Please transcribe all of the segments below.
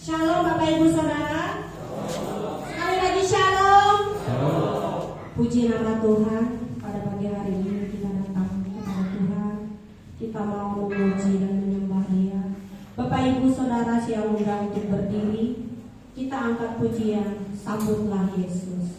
Shalom Bapak Ibu Saudara. Sekali lagi shalom. Puji nama Tuhan, pada pagi hari ini kita datang kepada Tuhan. Kita mau memuji dan menyembah Dia. Bapak Ibu Saudara siang muda untuk berdiri. Kita angkat pujian, sambutlah Yesus.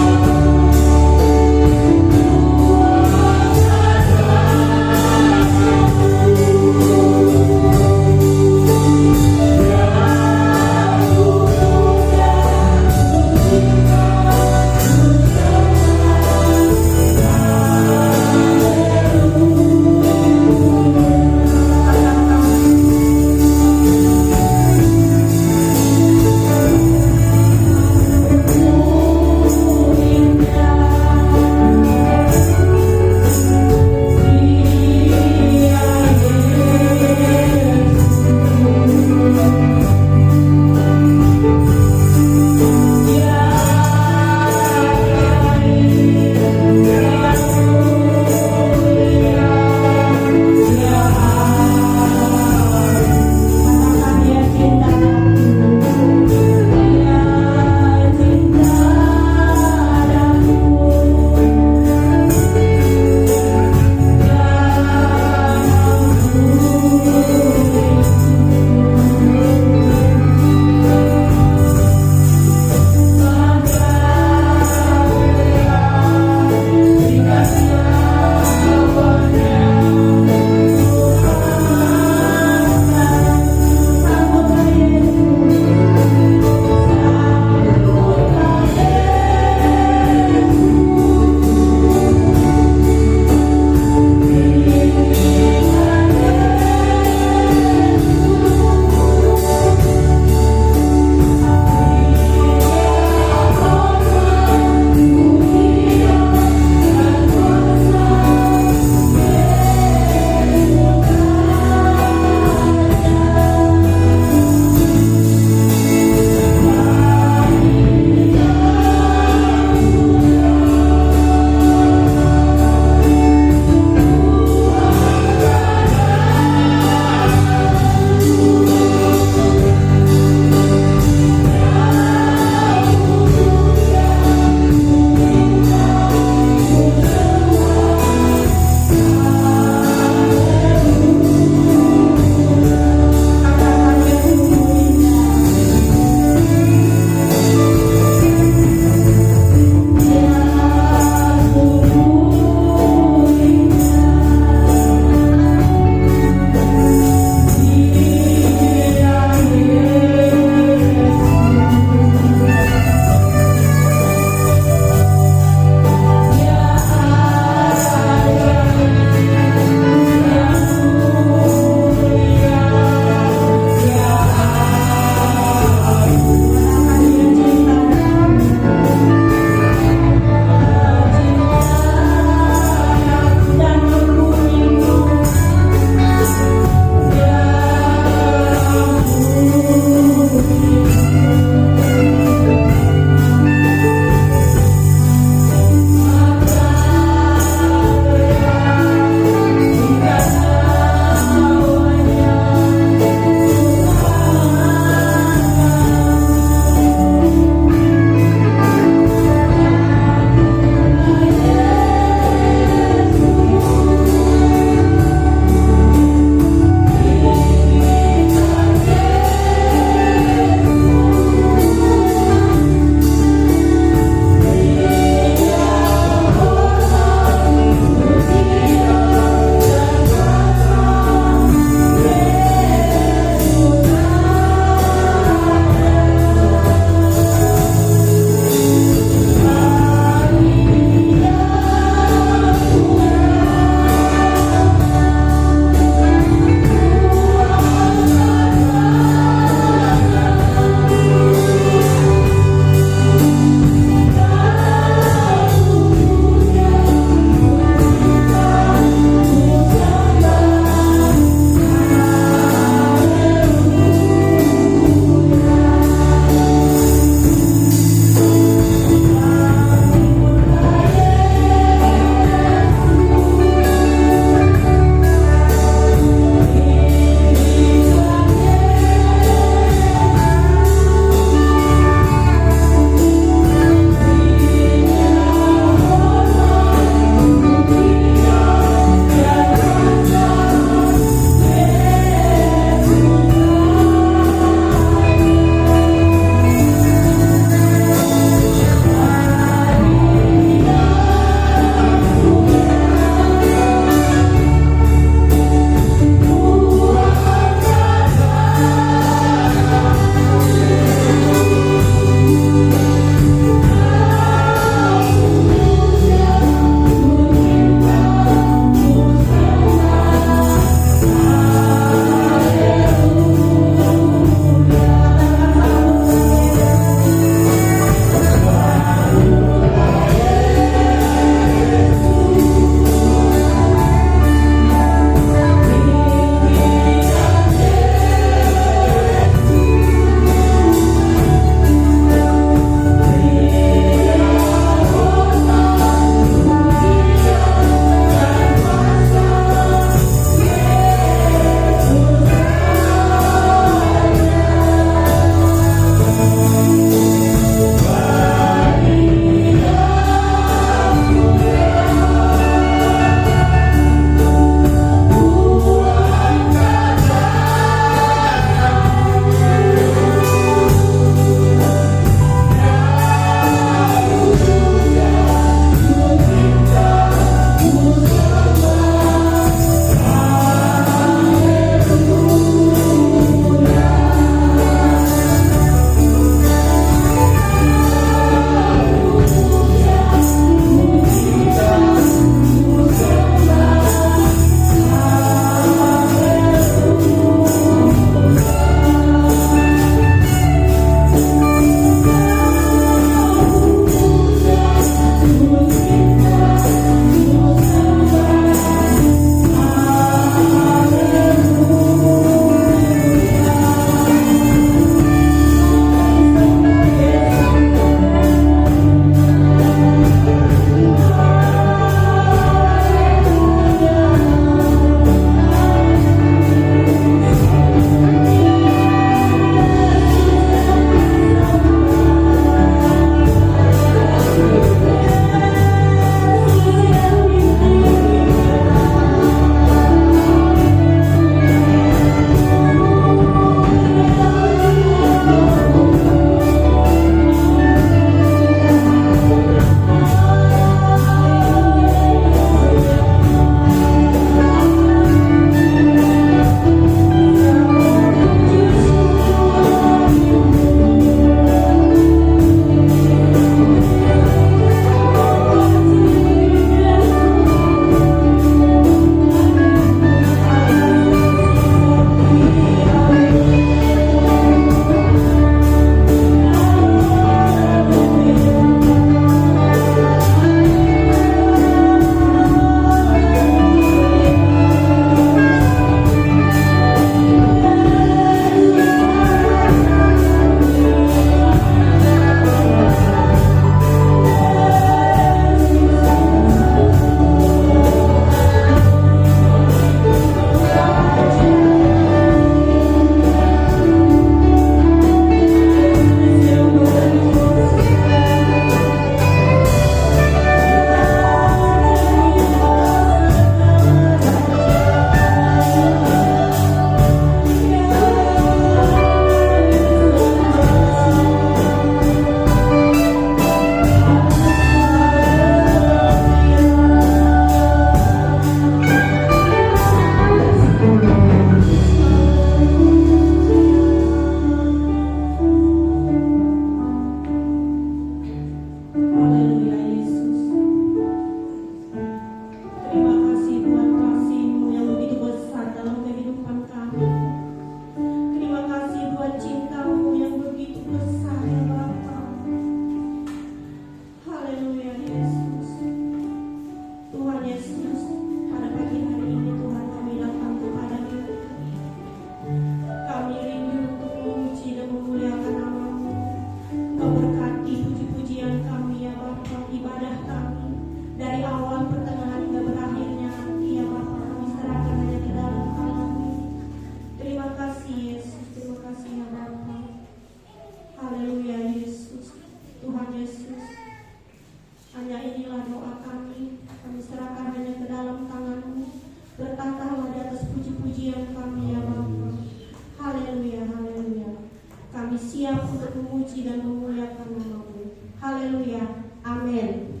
untuk memuji dan memuliakan nama-Mu. Haleluya. Amin.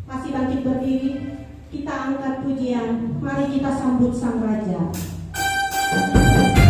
Masih bangkit berdiri, kita angkat pujian. Mari kita sambut Sang Raja. Haleluya.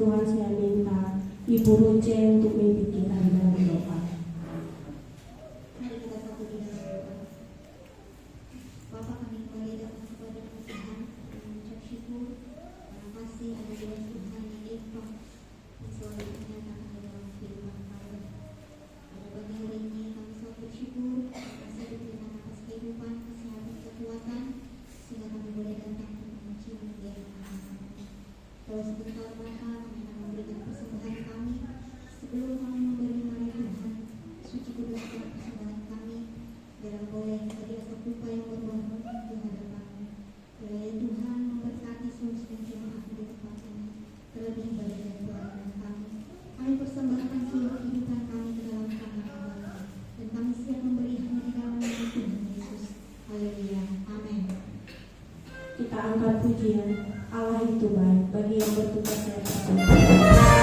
Tuhan saya minta Ibu Ruce untuk memimpin kita di dalam doa. Mari kita satu di dalam doa. Bapa, kami kembali datang kepada Tuhan dengan mengucap syukur. Terima kasih ada Tuhan yang limpah yang selalu menyatakan di dalam kehidupan kami. Pada pagi hari ini kami selalu bersyukur. Terima kasih diberikan atas kehidupan, kesehatan, kekuatan, sehingga kami boleh datang untuk memuji memuliakan nama. Kalau sebentar Bapa, kami akan memberikan persembahan kami. Sebelum kami memberi mari Tuhan, suci kuduskan persembahan kami. Biarlah boleh menjadi asap rupa yang berbangun di hadapan-Mu. Kiranya Tuhan memberkati seluruh jemaat di tempat ini, terlebih bagian pelayanan kami. Kami persembahkan seluruh kehidupan kami ke dalam tangan Allah, dan kami siap memberi hanya di dalam nama Tuhan Yesus. Haleluya. Amin. Kita angkat pujian. Allah itu baik bagi yang bertugas saya percaya.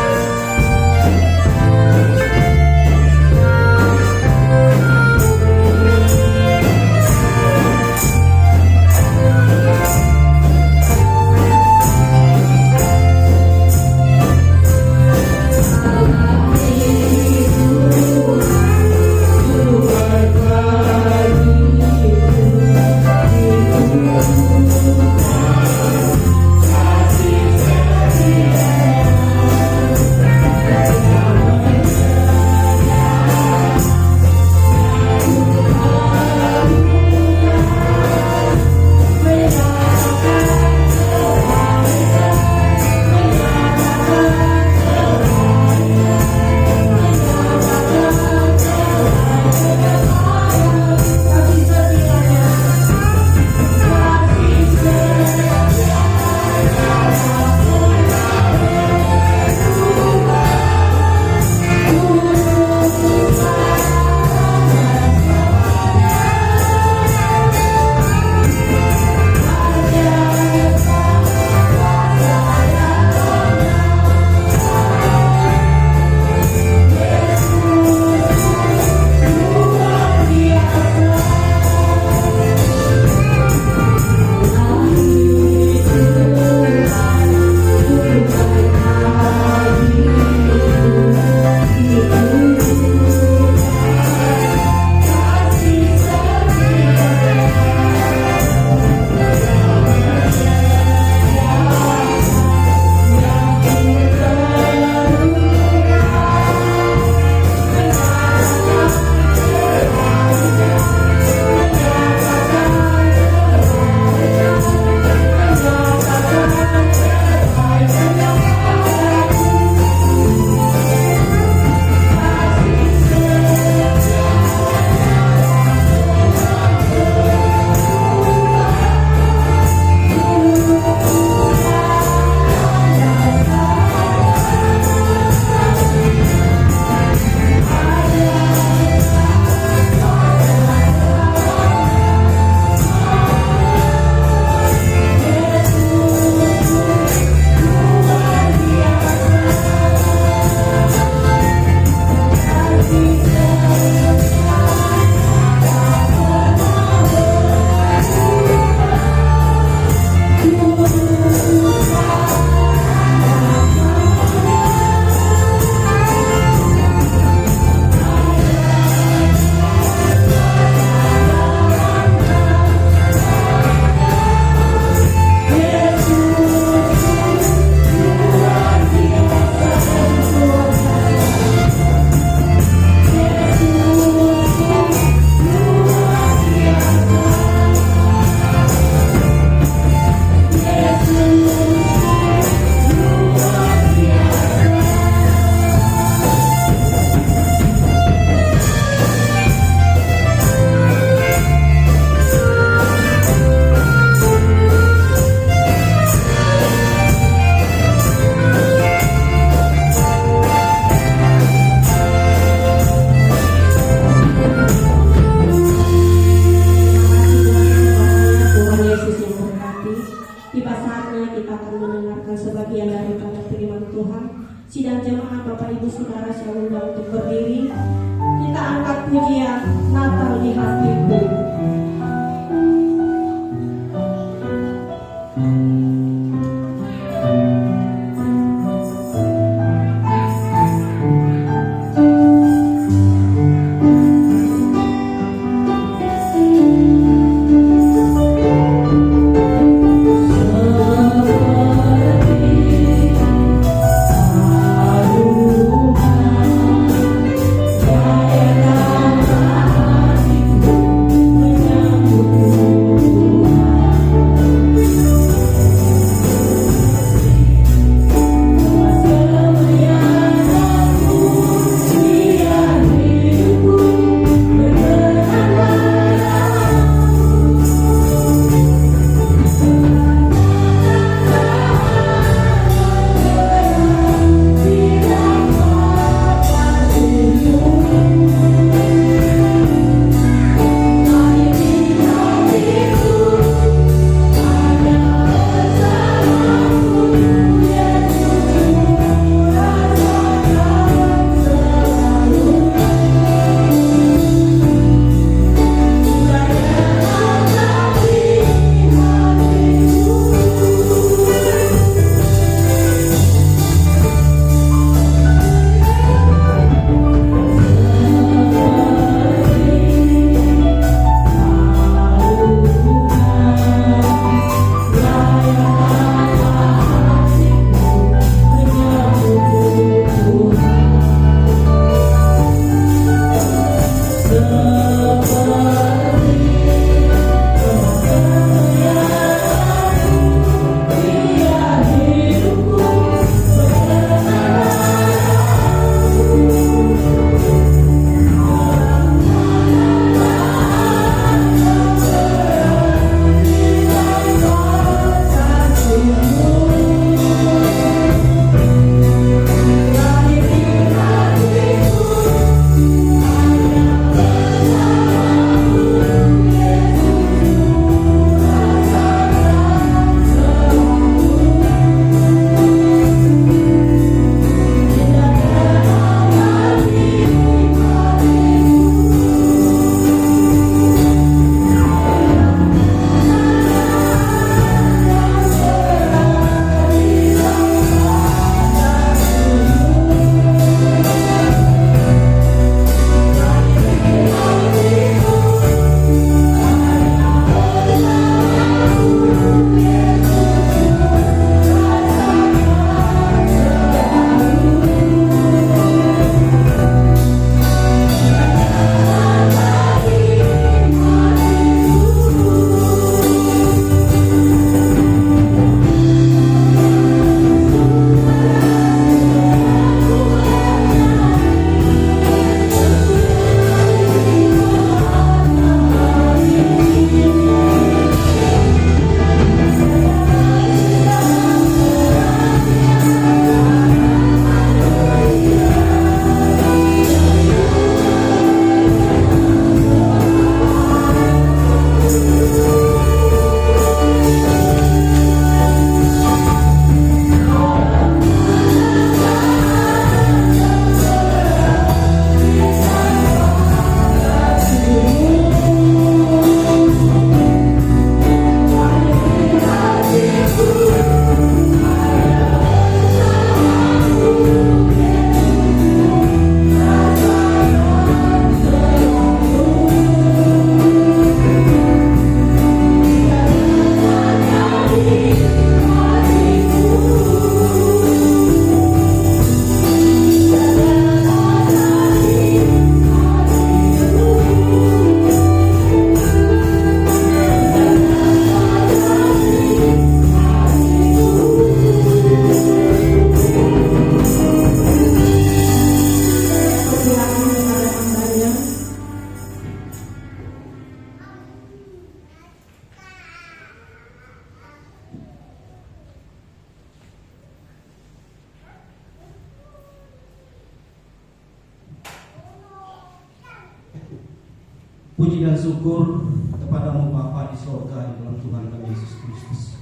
Puji dan syukur kepadamu Bapa di sorga di dalam Tuhan kami Yesus Kristus.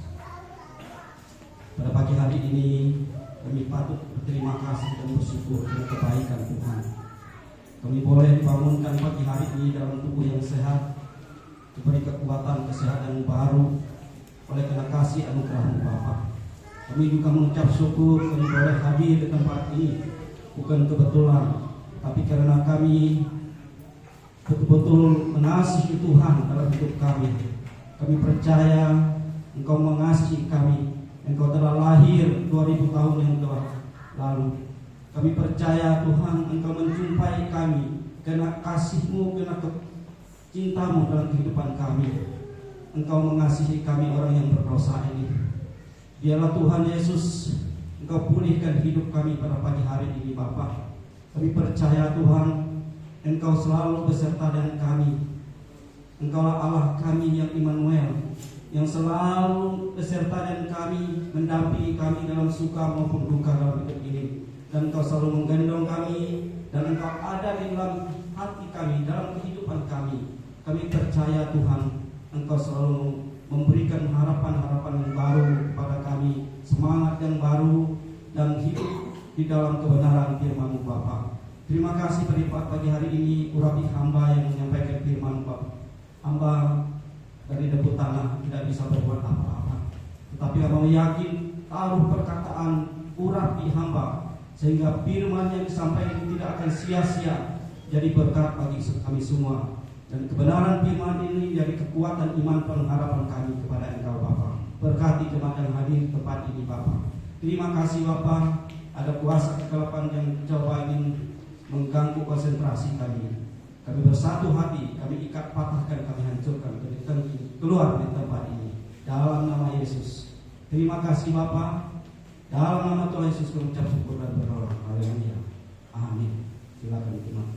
Pada pagi hari ini kami patut berterima kasih dan bersyukur dengan kebaikan Tuhan. Kami boleh dibangunkan pagi hari ini dalam tubuh yang sehat, diberi kekuatan kesehatan yang baru oleh karena kasih anugerah-Mu Bapa. Kami juga mengucap syukur kami boleh hadir di tempat ini bukan kebetulan, tapi karena kami betul-betul mengasihi Tuhan dalam hidup kami. Kami percaya Engkau mengasihi kami. Engkau telah lahir 2000 tahun yang telah lalu. Kami percaya Tuhan Engkau menjumpai kami karena kasih-Mu, karena cinta-Mu dalam kehidupan kami. Engkau mengasihi kami orang yang berdosa ini. Biarlah Tuhan Yesus Engkau pulihkan hidup kami pada pagi hari ini Bapa. Kami percaya Tuhan Engkau selalu beserta dengan kami. Engkaulah Allah kami yang Immanuel, yang selalu beserta dengan kami, mendampingi kami dalam suka maupun duka dalam hidup ini. Dan Engkau selalu menggendong kami, dan Engkau ada di dalam hati kami, dalam kehidupan kami. Kami percaya Tuhan Engkau selalu memberikan harapan-harapan yang baru kepada kami, semangat yang baru, dan hidup di dalam kebenaran firman-Mu Bapa. Terima kasih pada pagi hari ini urapi hamba yang menyampaikan firman Bapa. Hamba dari debu tanah tidak bisa berbuat apa-apa, tetapi hamba yakin taruh perkataan urapi hamba sehingga firman yang disampaikan tidak akan sia-sia, jadi berkat bagi kami semua. Dan kebenaran firman ini jadi kekuatan iman pengharapan kami kepada Engkau Bapa. Berkati jemaat yang hadir di tempat ini Bapa. Terima kasih Bapa. Ada kuasa kegelapan yang coba ingin mengganggu konsentrasi kami. Kami bersatu hati, kami ikat patahkan, kami hancurkan, kami keluar dari tempat ini dalam nama Yesus. Terima kasih Bapa. Dalam nama Tuhan Yesus kami ucap syukur dan berdoa. Haleluya. Amin. Silakan teman.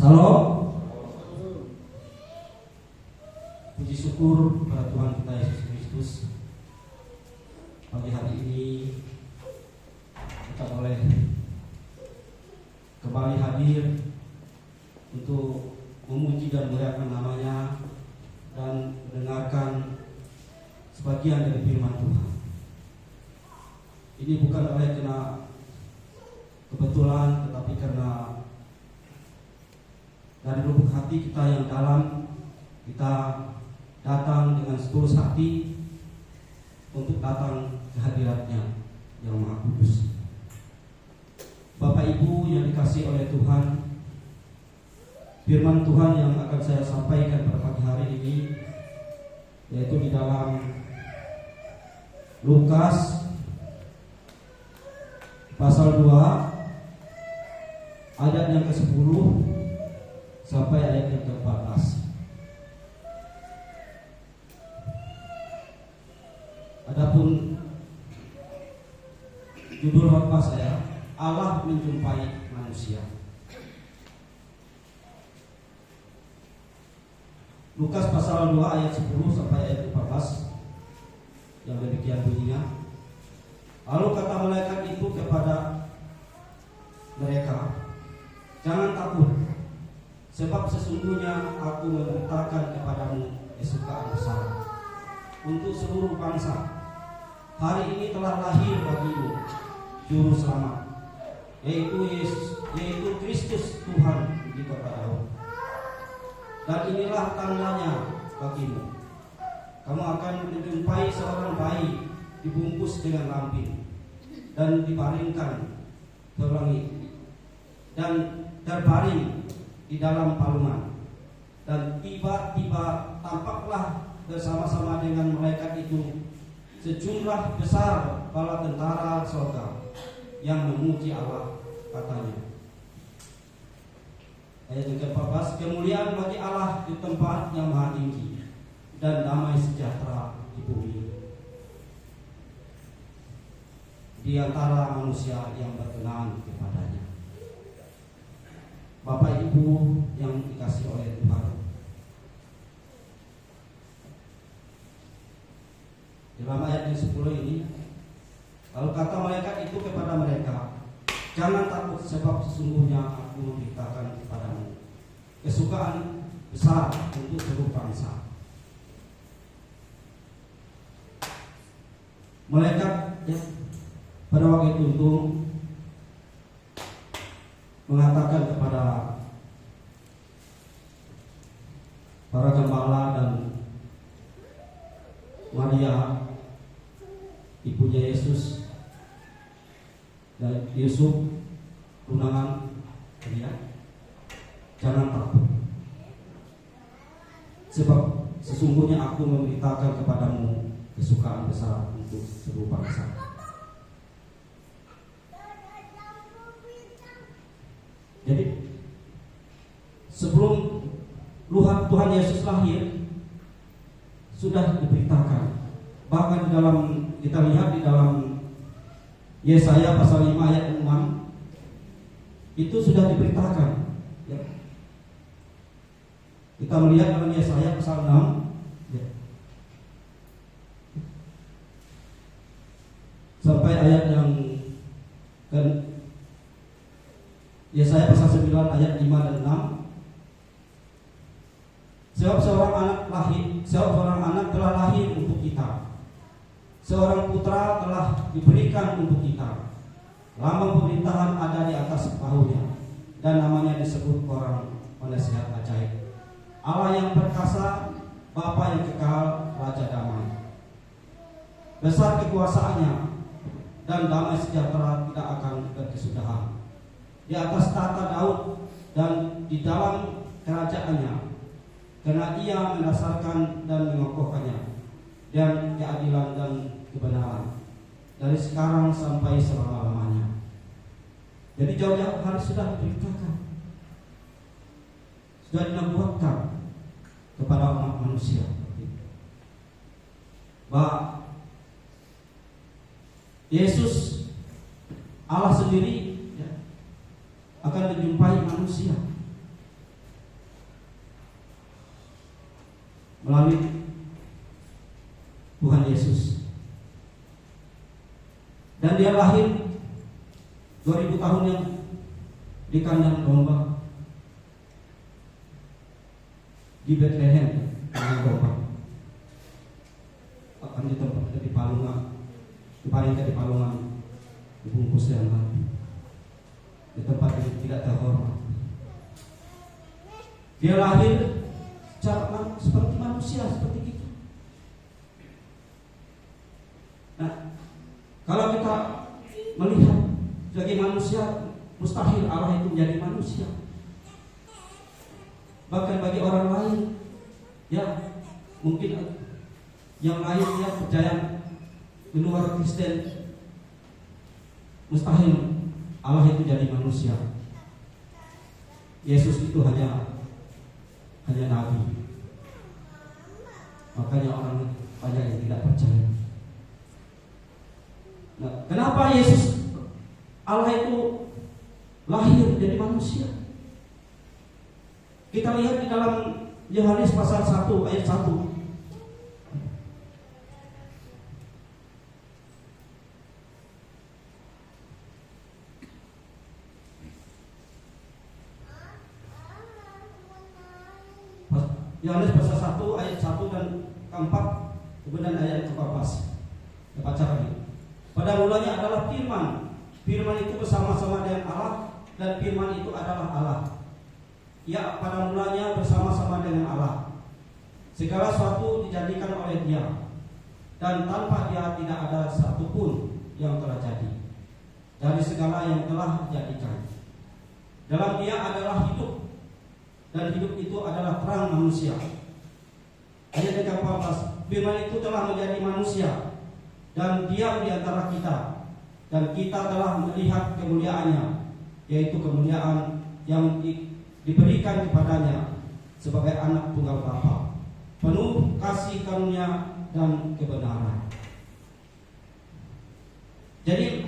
Salam. Puji syukur kepada Tuhan kita Yesus Kristus. Pagi hari ini kita boleh kembali hadir untuk memuji dan memuliakan namanya dan mendengarkan sebagian dari firman Tuhan. Ini bukan oleh karena kebetulan, tetapi karena dari lubuk hati kita yang dalam, kita datang dengan setulus hati untuk datang ke hadirat-Nya yang Maha Kudus. Bapak Ibu yang dikasihi oleh Tuhan, firman Tuhan yang akan saya sampaikan pada pagi hari ini yaitu di dalam Lukas pasal 2 ayat yang ke-10 sampai ayat yang ke-14. Adapun judul khotbah saya, Allah menjumpai manusia. Lukas pasal 2 ayat 10 sampai ayat 14 yang demikian bunyinya. Lalu kata malaikat itu kepada mereka, jangan takut, sebab sesungguhnya aku memberitakan kepadamu kesukaan besar untuk seluruh bangsa. Hari ini telah lahir bagimu juru selamat, yaitu Kristus Tuhan di kota Daud. Dan inilah tandanya bagimu, kamu akan menjumpai seorang bayi dibungkus dengan lampin dan dibaringkan ke langit dan terbaring di dalam palungan. Dan tiba-tiba tampaklah bersama-sama dengan malaikat itu sejumlah besar bala tentara surga yang memuji Allah, katanya. Ayat yang ke-14, kemuliaan bagi Allah di tempat yang maha tinggi dan damai sejahtera di bumi di antara manusia yang berkenan kepadanya. Bapak Ibu yang dikasihi oleh Tuhan, dalam ayat yang 10 ini, lalu kata malaikat itu kepada mereka, jangan takut, sebab sesungguhnya aku memberitakan kepadamu kesukaan besar untuk seluruh bangsa. Malaikat pada waktu itu mengatakan kepada para gembala dan Maria, ibunya Yesus, dan Yusuf, tunangan dia, jangan takut, sebab sesungguhnya aku memberitakan kepadamu kesukaan besar untuk seluruh bangsa. Jadi sebelum Tuhan Yesus lahir sudah diberitakan. Bahkan di dalam, kita lihat di dalam Yesaya pasal 5 ayat 6 itu sudah diberitakan, ya. Kita melihat dalam Yesaya pasal 6, ya, sampai ayat yang Yesaya pasal 9 ayat 5 dan 6. Sebab seorang anak telah lahir untuk kita, seorang putra telah diberikan untuk kita. Lambang pemerintahan ada di atas bahunya, dan namanya disebut orang penasihat ajaib, Allah yang perkasa, Bapa yang kekal, Raja damai. Besar kekuasaannya, dan damai sejahtera tidak akan berkesudahan di atas tahta Daud dan di dalam kerajaannya, karena ia mendasarkan dan mengokohkannya dan keadilan dan kebenaran dari sekarang sampai selama-lamanya. Jadi jauh-jauh hari sudah diberitakan, sudah dinubuatkan kepada umat manusia bahwa Yesus, Allah sendiri, ya, akan menjumpai manusia melalui Tuhan Yesus. Dan dia lahir 2000 tahun yang di kandang domba di Bethlehem, kandang domba. Akan ditempatkan di palungan, dibaringkan di palungan, dibungkus dengan lampin, di tempat yang tidak terhormat. Dia lahir seperti manusia, seperti kita. Nah, kalau kita melihat sebagai manusia, mustahil Allah itu menjadi manusia. Bahkan bagi orang lain, ya mungkin yang lain yang percaya di luar Kristen, mustahil Allah itu jadi manusia. Yesus itu hanya nabi. Makanya orang banyak yang tidak percaya. Nah, kenapa Yesus Allah itu lahir jadi manusia? Kita lihat di dalam Yohanes pasal 1 ayat 1. Yohanes pasal 1 ayat 1 dan ke-4, kemudian ayat ke-14. Kita baca lagi. Pada mulanya adalah firman Firman itu bersama-sama dengan Allah, dan firman itu adalah Allah. Ia pada mulanya bersama-sama dengan Allah. Segala sesuatu dijadikan oleh Dia, dan tanpa Dia tidak ada satupun yang telah jadi dari segala yang telah dijadikan. Dalam Dia adalah hidup, dan hidup itu adalah terang manusia. Ayat yang ke-14, firman itu telah menjadi manusia dan diam di antara kita, dan kita telah melihat kemuliaannya, yaitu kemuliaan yang diberikan kepadanya sebagai anak tunggal Bapa, penuh kasih karunia dan kebenaran. Jadi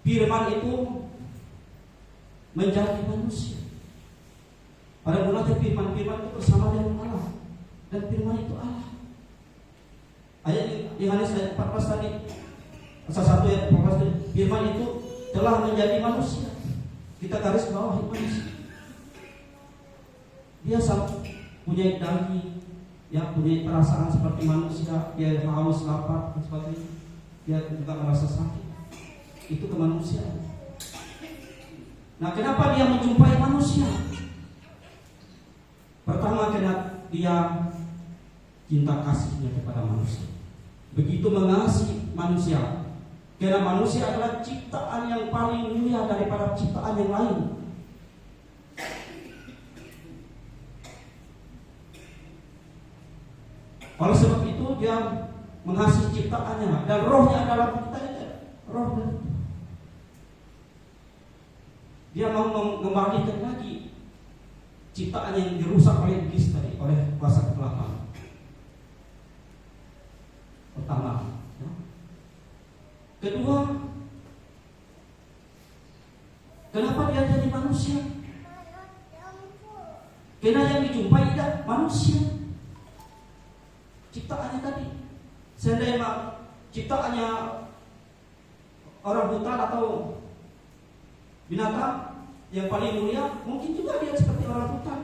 firman itu menjadi manusia. Pada mulanya firman itu bersama dengan Allah, dan firman itu Allah. Ayat di Yohanes ayat 14 tadi, pasal 1 ayat 14 tadi, firman itu telah menjadi manusia. Kita garis bawah manusia. Dia punya daging, ya, punya perasaan seperti manusia. Dia haus, lapar, dan sebagainya. Dia juga merasa sakit. Itu kemanusiaan. Nah, kenapa dia menjumpai manusia? Pertama, karena dia cinta kasihnya kepada manusia. Begitu mengasihi manusia, karena manusia adalah ciptaan yang paling mulia daripada ciptaan yang lain. Oleh sebab itu dia mengasihi ciptaannya, dan rohnya adalah kita, roh. Dia mau mengembalikan lagi ciptaan yang dirusak oleh iblis tadi, oleh kuasa kegelapan. Pertama, ya. Kedua, kenapa dia jadi manusia? Karena yang dijumpai tidak manusia, ciptaannya tadi. Seandainya ciptaannya orang hutan atau binatang yang paling mulia, mungkin juga dia seperti orang hutan.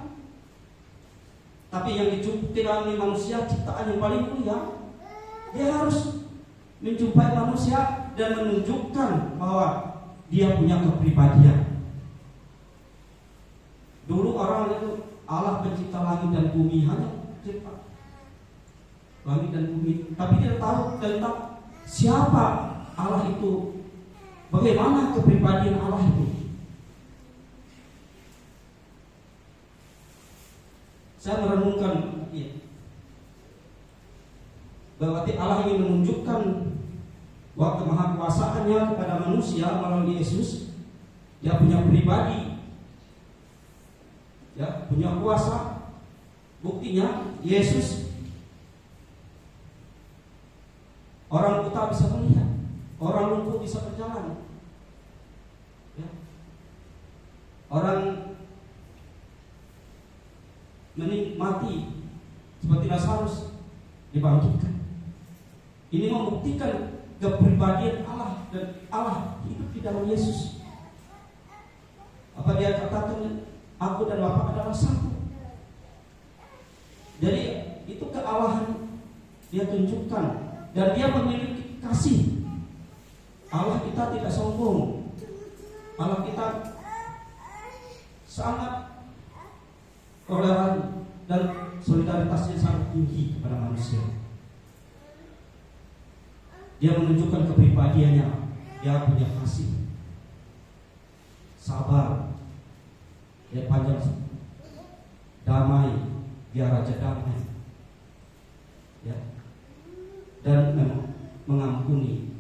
Tapi yang dijumpai manusia, ciptaan yang paling mulia, dia harus menjumpai manusia dan menunjukkan bahwa dia punya kepribadian. Dulu orang itu, Allah pencipta langit dan bumi, hanya cipta langit dan bumi, tapi dia tahu tentang siapa Allah itu, bagaimana kepribadian Allah itu. Saya merenungkan, bahwa Allah ingin menunjukkan bahwa kemahakuasaannya kepada manusia melalui Yesus. Dia punya pribadi, ya, punya kuasa. Buktinya Yesus, orang buta bisa melihat, orang lumpuh bisa berjalan, ya. Orang mati seperti Lazarus dibangkitkan. Ini membuktikan kepribadian Allah, dan Allah hidup di dalam Yesus. Apa dia katakan, aku dan Bapa adalah satu. Jadi itu kealahan dia tunjukkan, dan dia memiliki kasih. Allah kita tidak sombong. Allah kita sangat toleran, dan solidaritasnya sangat tinggi kepada manusia. Dia menunjukkan kepribadiannya. Dia punya kasih, sabar, dia panjang, damai, dia raja damai, ya, dan mengampuni.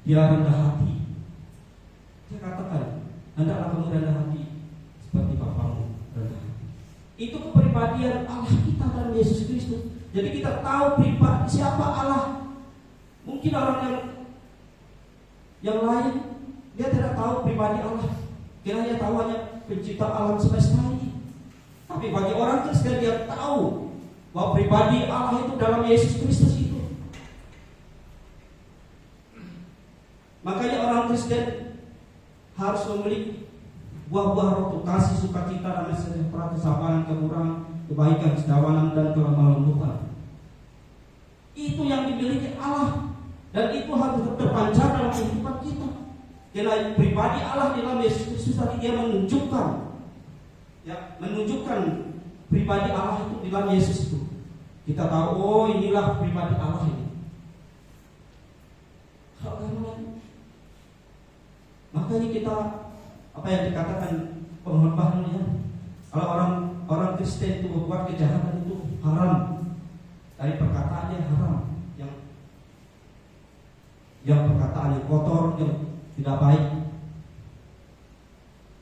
Dia rendah hati. Dia katakan, hendaklah kamu rendah hati seperti Bapamu rendah hati. Itu kepribadian Allah kita dalam Yesus Kristus. Jadi kita tahu pribadi siapa Allah. Mungkin orang yang lain dia tidak tahu pribadi Allah, karena dia tahu hanya pencipta alam semesta ini. Tapi bagi orang Kristen, dia tahu bahwa pribadi Allah itu dalam Yesus Kristus itu. Makanya orang Kristen harus memiliki buah-buah roh, kasih, sukacita, damai sejahtera, kesabaran, kemurahan, kebaikan, kedermawanan, dan kelemah lembutan. Itu yang dimiliki Allah. Dan itu harus terpancar dalam kehidupan kita. Karena pribadi Allah dalam Yesus Kristus tadi dia menunjukkan pribadi Allah itu dalam Yesus itu. Kita tahu, oh inilah pribadi Allah ini. Makanya kita apa yang dikatakan pengorbanannya. Kalau orang Kristen itu berbuat kejahatan itu haram. Dari perkataannya haram. Yang perkataan yang kotor, yang tidak baik.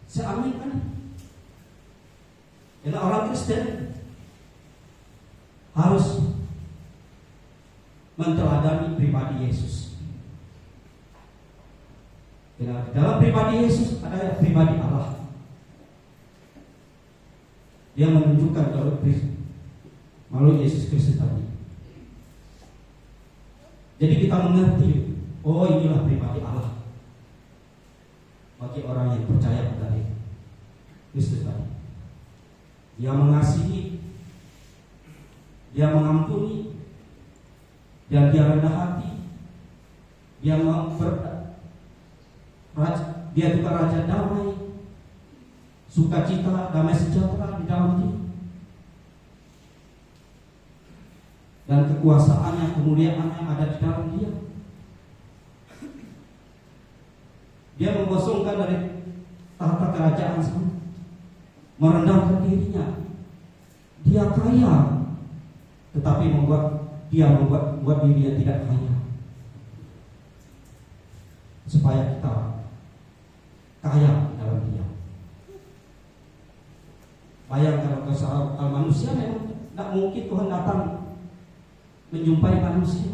Saya amin kan? Karena orang Kristen harus menteladani pribadi Yesus. Karena dalam pribadi Yesus ada pribadi Allah. Dia menunjukkan kalau melalui Yesus Kristus tadi. Jadi kita mengerti, oh inilah pribadi Allah bagi orang yang percaya pada Kristus tadi. Dia mengasihi, dia mengampuni, dan dia rendah hati. Dia juga raja damai, sukacita, damai sejahtera di dalam dia. Dan kekuasaannya, kemuliaannya ada di dalam dia. Dia mengosongkan dari tahta kerajaan sana, merendahkan dirinya. Dia kaya, tetapi membuat dirinya tidak kaya, supaya kita kaya dalam dia. Bayangkan kalau manusia memang tidak mungkin Tuhan datang menjumpai manusia.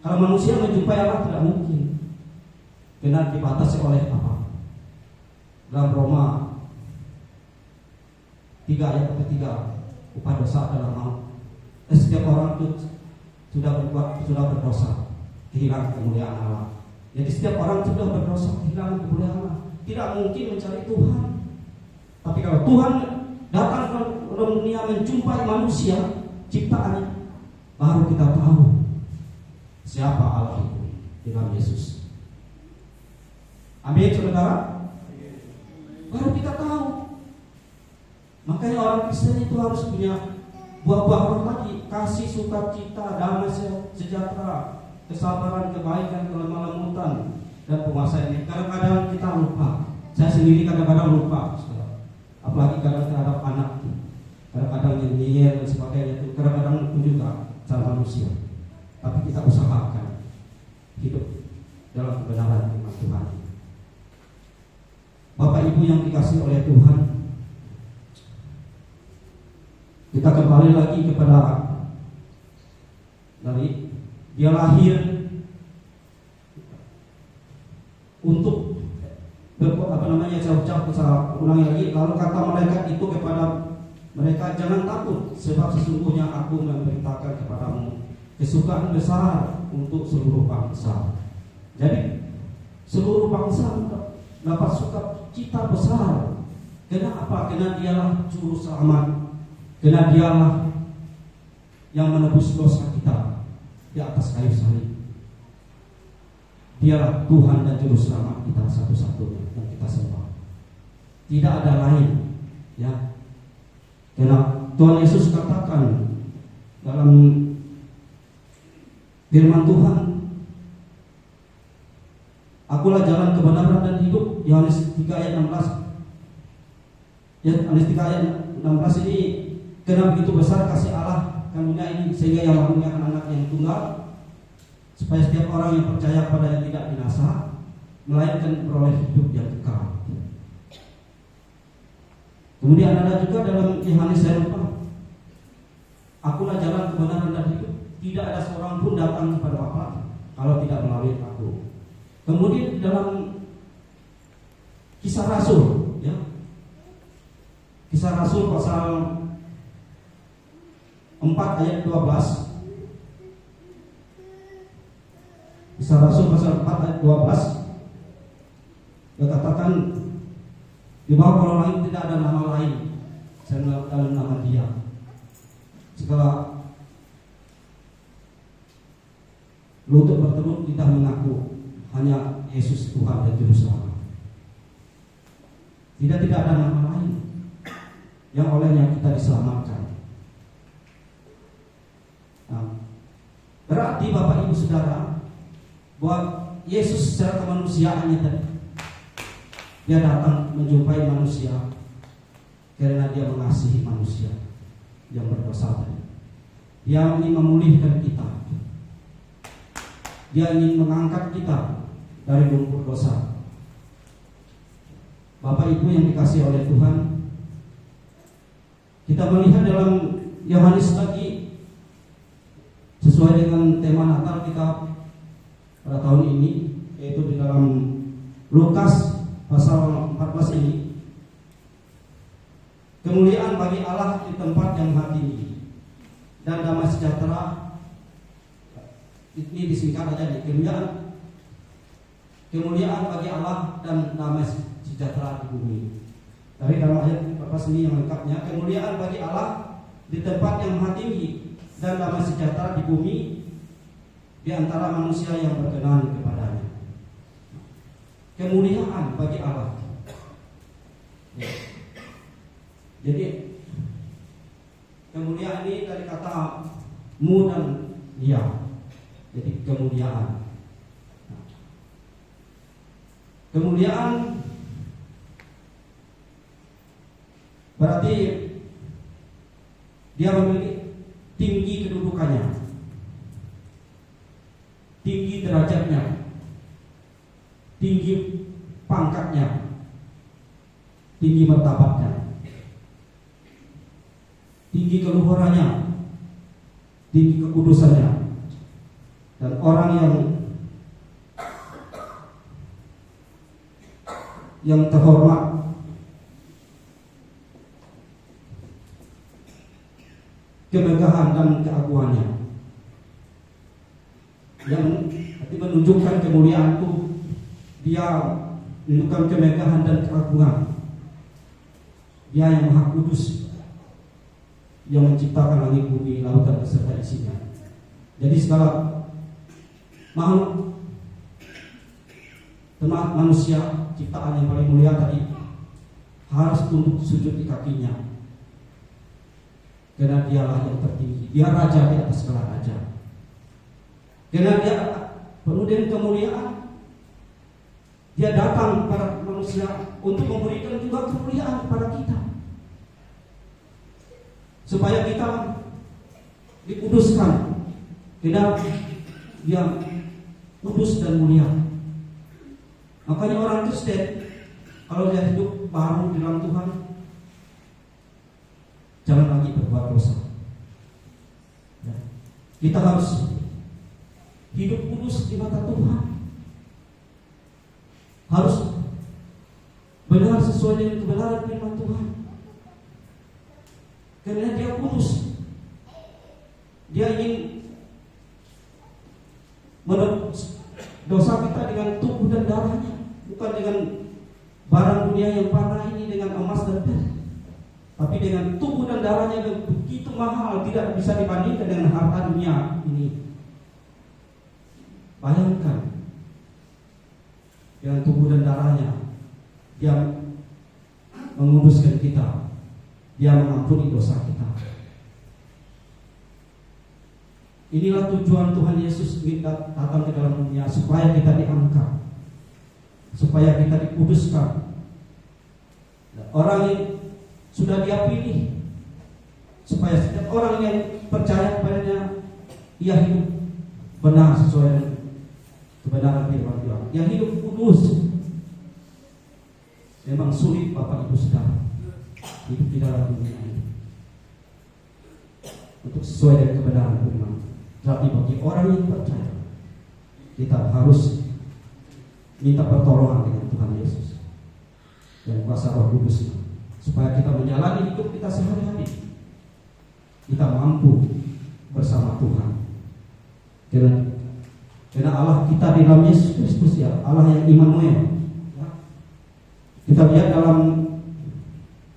Kalau manusia menjumpai Allah tidak mungkin. Karena dibatasi oleh apa? Dalam Roma 3 ayat 3, upah dosa adalah maut. Setiap orang itu sudah berdosa, kehilangan kemuliaan Allah. Jadi setiap orang sudah berdosa, kehilangan kemuliaan Allah. Tidak mungkin mencari Tuhan. Tapi kalau Tuhan datang ke dunia menjumpai manusia ciptaannya, baru kita tahu siapa Allah itu dalam Yesus. Amin, saudara. Baru kita tahu. Makanya orang Kristen itu harus punya buah-buah roh tadi: kasih, sukacita, damai sejahtera, kesabaran, kebaikan, kelemah lembutan, dan penguasaan. Kadang-kadang kita lupa. Saya sendiri kadang-kadang lupa, saudara. Apalagi kadang terhadap anak, kadang-kadang nyinyir dan sebagainya itu kadang-kadang itu juga cara manusia. Tapi kita usahakan hidup dalam kebenaran firman Tuhan. Bapak Ibu yang dikasihi oleh Tuhan, kita kembali lagi kepada dari dia lahir untuk saya ulangi lagi. Lalu kata malaikat itu kepada mereka, jangan takut, sebab sesungguhnya aku memberitakan kepadamu kesukaan besar untuk seluruh bangsa. Jadi seluruh bangsa dapat sukacita besar. Kenapa? Karena dialah juru selamat. Karena dialah yang menebus dosa kita di atas kayu salib. Dialah Tuhan dan juru selamat kita satu-satunya yang kita sembah. Tidak ada lain, ya. Karena Tuhan Yesus katakan dalam firman Tuhan, akulah jalan kebenaran dan hidup. Yohanes 3 ayat 16. Yohanes 3 ayat 16 ini, karena begitu besar kasih Allah kan dunia ini sehingga yang mengaruniakan anak yang tunggal, supaya setiap orang yang percaya pada yang tidak binasa, melainkan beroleh hidup yang kekal. Kemudian ada juga dalam Yohanes 4, akulah jalan kebenaran dan hidup. Tidak ada seorang pun datang kepada Bapa kalau tidak melalui aku. Kemudian dalam Kisah Rasul, ya, Kisah Rasul pasal 4 ayat 12. Kisah Rasul pasal 4 ayat 12, dia katakan, di bawah kalau lain tidak ada nama lain dalam nama Dia. Segala lutut bertelur, lidah mengaku hanya Yesus Tuhan dan Juru Selamat. Tidak ada nama lain yang olehnya kita diselamatkan. Nah, berarti Bapak Ibu Saudara, bahwa Yesus secara kemanusiaannya tadi, dia datang menjumpai manusia karena dia mengasihi manusia yang berdosa tadi. Dia ingin memulihkan kita. Dia ingin mengangkat kita dari lumpur dosa. Bapak Ibu yang dikasihi oleh Tuhan, kita melihat dalam Yohanes lagi, sesuai dengan tema Natal kita pada tahun ini, yaitu di dalam Lukas pasal 14 ini. Kemuliaan bagi Allah di tempat yang maha tinggi dan damai sejahtera. Ini disingkat aja nih, kemuliaan bagi Allah dan damai sejahtera di bumi. Tapi dalam ayat 14 ini yang lengkapnya, kemuliaan bagi Allah di tempat yang maha tinggi dan damai sejahtera di bumi di antara manusia yang berkenan kepadanya. Kemuliaan bagi Allah. Ya. Jadi kemuliaan ini dari kata mu dan dia. Jadi kemuliaan. Kemuliaan berarti dia memiliki tinggi kedudukannya, tinggi derajatnya, tinggi pangkatnya, tinggi martabatnya, tinggi keluhurannya, tinggi kekudusannya. Dan orang yang terhormat, kemegahan dan keagungannya, yang menunjukkan kemuliaan itu, dia menunjukkan kemegahan dan keagungan. Dia yang maha kudus, yang menciptakan langit bumi, lautan beserta isinya. Jadi segala makhluk termasuk manusia, ciptaan yang paling mulia tadi, harus tunduk sujud di kakinya, karena dialah yang tertinggi. Dia raja di atas segala raja. Karena dia penuh dengan kemuliaan, dia datang kepada manusia untuk memberikan juga kemuliaan kepada kita, supaya kita dikuduskan. Karena dia kudus dan mulia. Makanya orang Kristen kalau dia hidup baru di dalam Tuhan, jangan lagi berbuat dosa. Kita harus hidup kudus di mata Tuhan, harus benar sesuai dengan kebenaran firman Tuhan. Karena dia kudus, dia ingin menebus dosa kita dengan tubuh dan darahnya, bukan dengan barang dunia yang fana ini, dengan emas dan perak, tapi dengan tubuh dan darahnya yang begitu mahal, tidak bisa dibandingkan dengan harta dunia ini. Bayangkan, dengan tubuh dan darahnya dia menguduskan kita, dia mengampuni dosa kita. Inilah tujuan Tuhan Yesus datang ke dalam dunia, supaya kita diangkat, supaya kita dikuduskan. Orang yang sudah dia pilih, supaya setiap orang yang percaya kepadanya, ia hidup benar sesuai dengan kebenaran firman Tuhan. Yang hidup kudus. Memang sulit Bapak Ibu Saudara hidup di dalam dunia ini untuk sesuai dengan kebenaran firman. Tapi bagi orang yang percaya, kita harus minta pertolongan dengan Tuhan Yesus dan kuasa Roh Kudus, supaya kita menjalani hidup kita sehari-hari, kita mampu bersama Tuhan. Karena Allah kita di dalam Yesus Kristus, ya, Allah yang Immanuel. Ya. Kita lihat dalam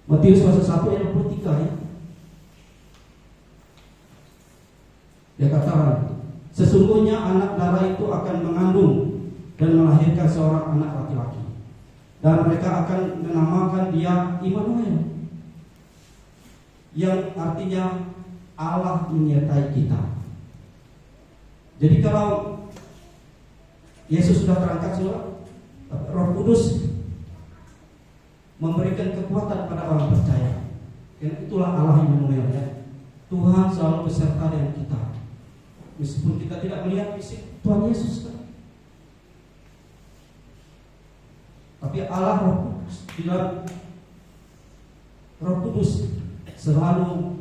Matius pasal 1 ayat 23, ya. Dia katakan, Sesungguhnya anak darah itu akan mengandung dan melahirkan seorang anak laki-laki, dan mereka akan menamakan dia Immanuel, yang artinya Allah menyertai kita. Jadi kalau Yesus sudah terangkat semua, Roh Kudus memberikan kekuatan pada orang percaya. Dan itulah Allah Immanuel, ya. Tuhan selalu beserta dengan kita. Meskipun kita tidak melihat fisik Tuhan Yesus, kan? Tapi Allah Roh Kudus, di dalam Roh Kudus selalu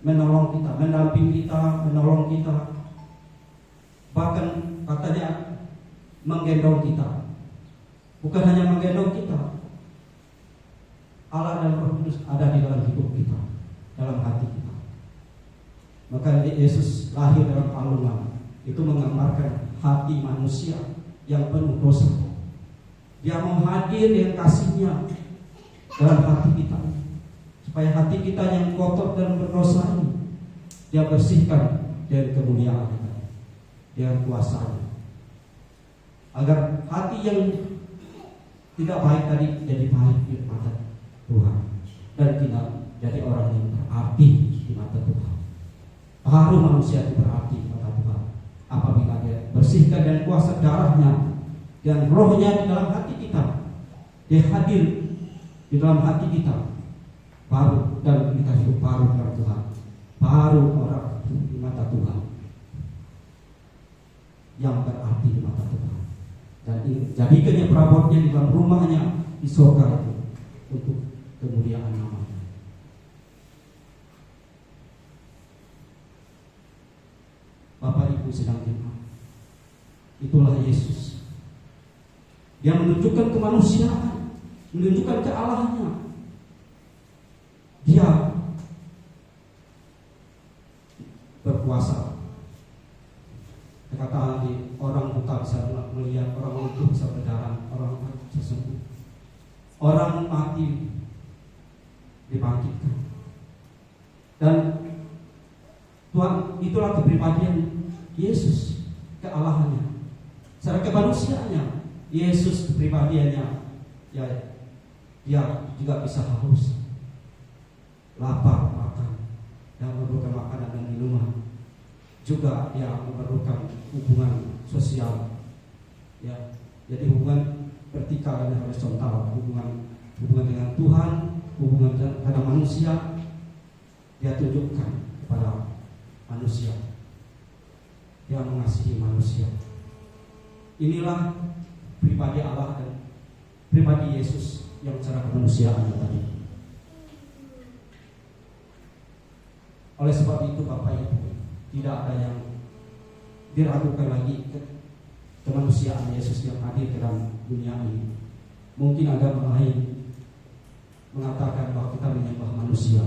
menolong kita, mendampingi kita, menolong kita. Bahkan katanya menggendong kita. Bukan hanya menggendong kita, Allah dan Roh Kudus ada di dalam hidup kita, dalam hati kita. Maka Yesus lahir dalam palungan. Itu menggambarkan hati manusia yang penuh dosa. Dia mau hadir dengan kasih-Nya dalam hati kita, supaya hati kita yang kotor dan berdosa ini Dia bersihkan dengan kemuliaan, dengan kuasa-Nya, agar hati yang tidak baik tadi jadi baik di mata Tuhan, dan kita jadi orang yang berarti di mata Tuhan. Baru manusia itu berarti di mata Tuhan apabila dia bersihkan dan kuasa darah-Nya dan Roh-Nya di dalam hati kita. Dia hadir di dalam hati kita, baru dan kita hidup baru dalam Tuhan, baru orang di mata Tuhan, yang berarti di mata Tuhan. Dan jadikannya perabotnya di dalam rumah-Nya di surga itu untuk kemuliaan nama-Nya. Bapak Ibu sedang jemaat, itulah Yesus. Dia menunjukkan kemanusiaan, menunjukkan kealahannya. Dia berkuasa. Kata di orang buta bisa melihat, orang lumpuh bisa berjalan, orang bisa sembuh, orang mati dibangkitkan. Dan Tuhan, itulah kepribadian Yesus, kealahannya. Secara kemanusiaannya, Yesus kepribadiannya, ya, dia juga bisa haus, lapar, makan, dan memerlukan makanan dan minuman. Juga dia memerlukan hubungan sosial, ya. Jadi hubungan vertikal dan horizontal, hubungan dengan Tuhan, hubungan dengan manusia, dia tunjukkan kepada manusia. Dia mengasihi manusia. Inilah pribadi Allah dan pribadi Yesus yang secara kemanusiaan tadi. Oleh sebab itu Bapak Ibu, tidak ada yang diragukan lagi kemanusiaan Yesus yang hadir dalam dunia ini. Mungkin agama lain mengatakan bahwa kita menyembah manusia.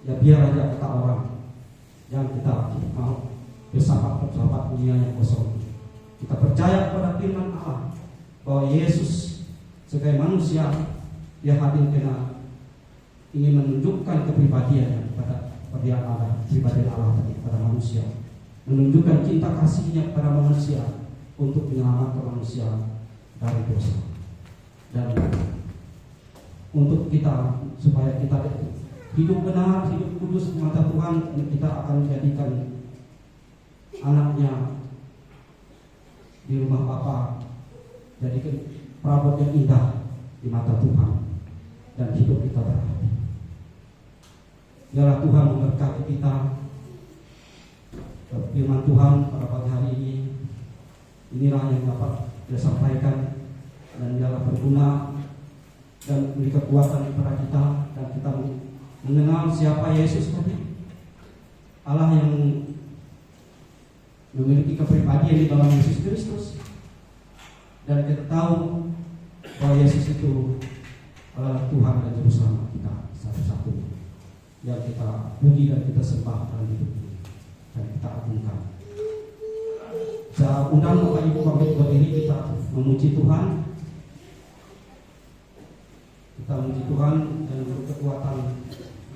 Ya biar aja kata orang, yang kita mau filsafat dunia yang kosong. Kita percaya kepada firman Allah bahwa Yesus sebagai manusia, dia hadir karena ingin menunjukkan kepribadiannya kepada Allah, pribadi Allah tadi kepada manusia, menunjukkan cinta kasih-Nya kepada manusia untuk menyelamatkan manusia dari dosa, dan untuk kita supaya kita hidup benar, hidup kudus di mata Tuhan. Kita akan menjadikan anak-Nya di rumah Bapa, jadikan perabot yang indah di mata Tuhan, dan hidup kita berarti. Biarlah Tuhan memberkati kita. Firman Tuhan pada pagi hari ini, inilah yang dapat kita sampaikan, dan biarlah berguna dan beri kekuatan kepada kita, dan kita mengenal siapa Yesus tadi, Allah yang memiliki kepribadian di dalam Yesus Kristus, dan kita tahu bahwa Yesus itu adalah Tuhan dan Juru Selamat kita satu-satunya yang kita puji dan kita sembah dalam hidup ini, dan kita agungkan. Saya undang Bapak Ibu kami berdiri, kita memuji Tuhan. Kita memuji Tuhan dan berkekuatan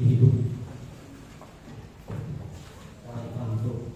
di hidup. Untuk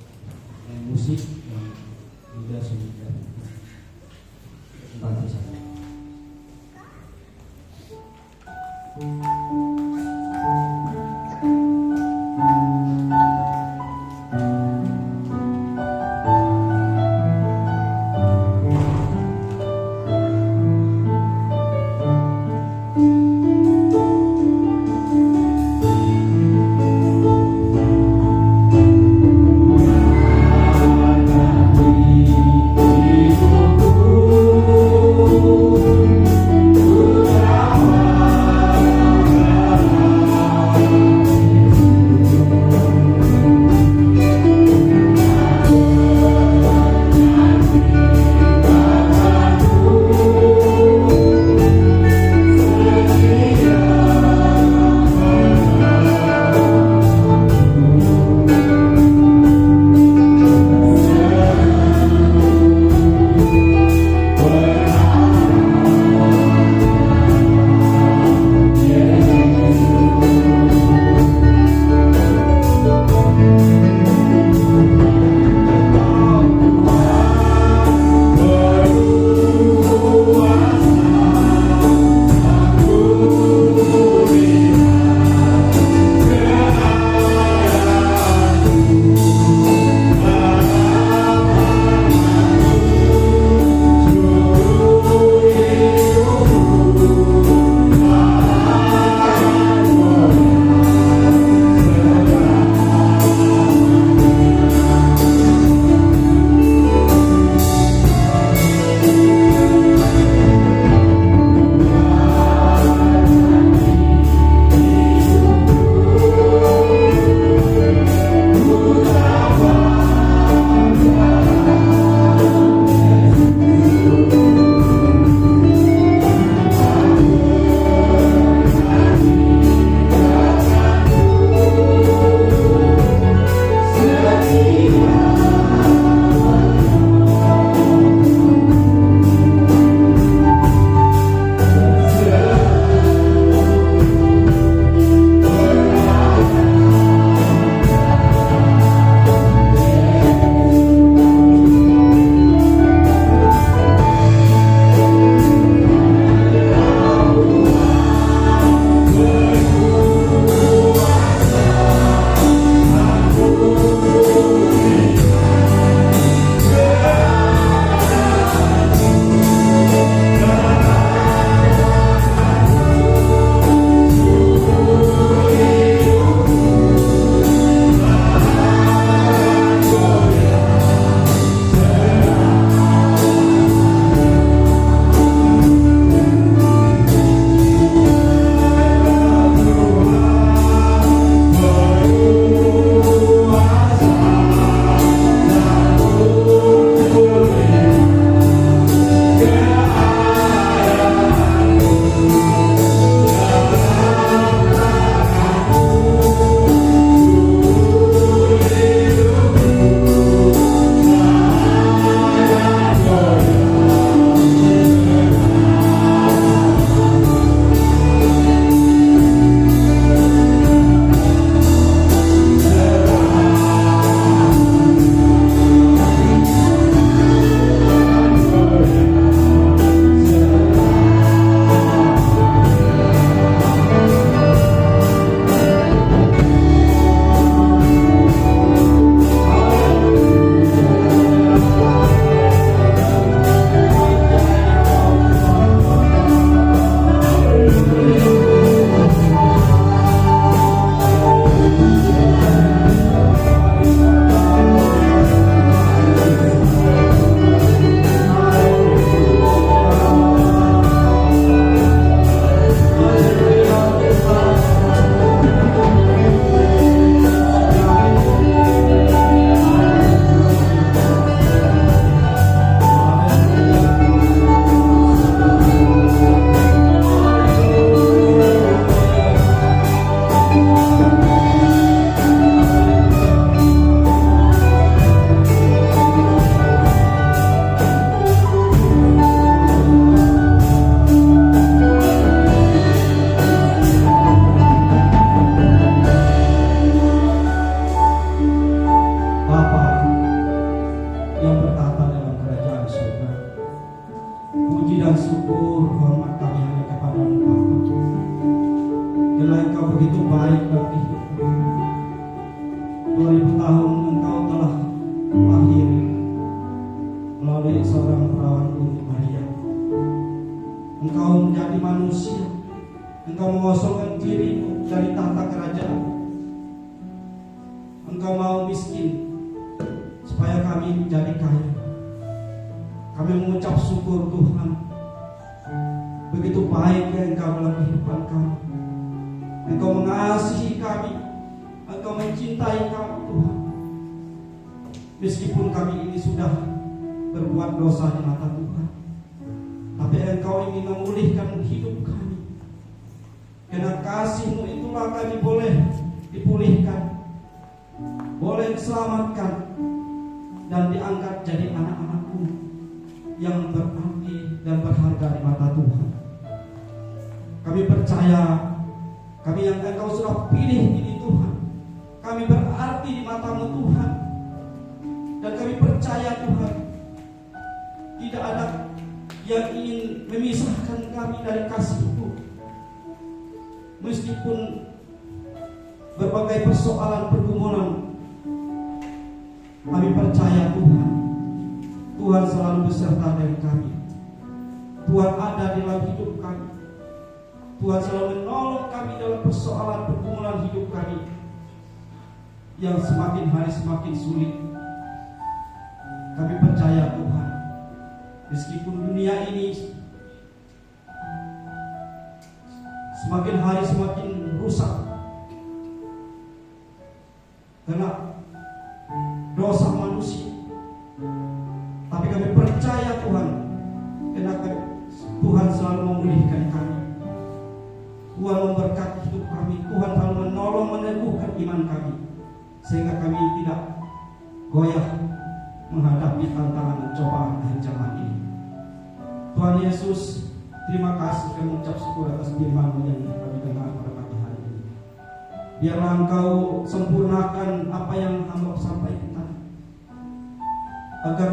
yang bertata dalam kerajaan surga. Puji dan syukur hormat kami hanya kepada-Mu Bapa. Karena Engkau begitu baik bagi hidup kami. 2000 tahun Engkau telah lahir melalui seorang perawan Bunda Maria. Engkau menjadi manusia. Engkau mengosongkan diri-Mu dari tahta kerajaan. Engkau mau miskin supaya kami menjadi kaya. Kami mengucap syukur Tuhan. Begitu baik Engkau dalam kehidupan kami. Engkau mengasihi kami. Engkau mencintai kami Tuhan. Meskipun kami ini sudah berbuat dosa di mata Tuhan, tapi Engkau ingin memulihkan hidup kami. Karena kasih-Mu itulah kami boleh dipulihkan, boleh diselamatkan, dan diangkat jadi anak-anak-Mu yang berarti dan berharga di mata Tuhan. Kami percaya kami yang Engkau sudah pilih ini Tuhan. Kami berarti di mata-Mu Tuhan. Dan kami percaya Tuhan, tidak ada yang ingin memisahkan kami dari kasih-Mu. Meskipun berbagai persoalan pergumulan, kami percaya Tuhan, Tuhan selalu beserta dengan kami. Tuhan ada di dalam hidup kami. Tuhan selalu menolong kami dalam persoalan pergumulan hidup kami yang semakin hari semakin sulit. Kami percaya Tuhan, meskipun dunia ini semakin hari semakin rusak karena dosa manusia, tapi kami percaya Tuhan, karena Tuhan selalu memulihkan kami. Tuhan memberkati hidup kami. Tuhan selalu menolong, meneguhkan iman kami, sehingga kami tidak goyah menghadapi tantangan dan cobaan akhir zaman ini. Tuhan Yesus, terima kasih kami mengucap syukur atas firman-Mu yang kami dengar pada pagi hari ini. Biarlah Engkau sempurnakan apa yang hamba sampaikan tadi, agar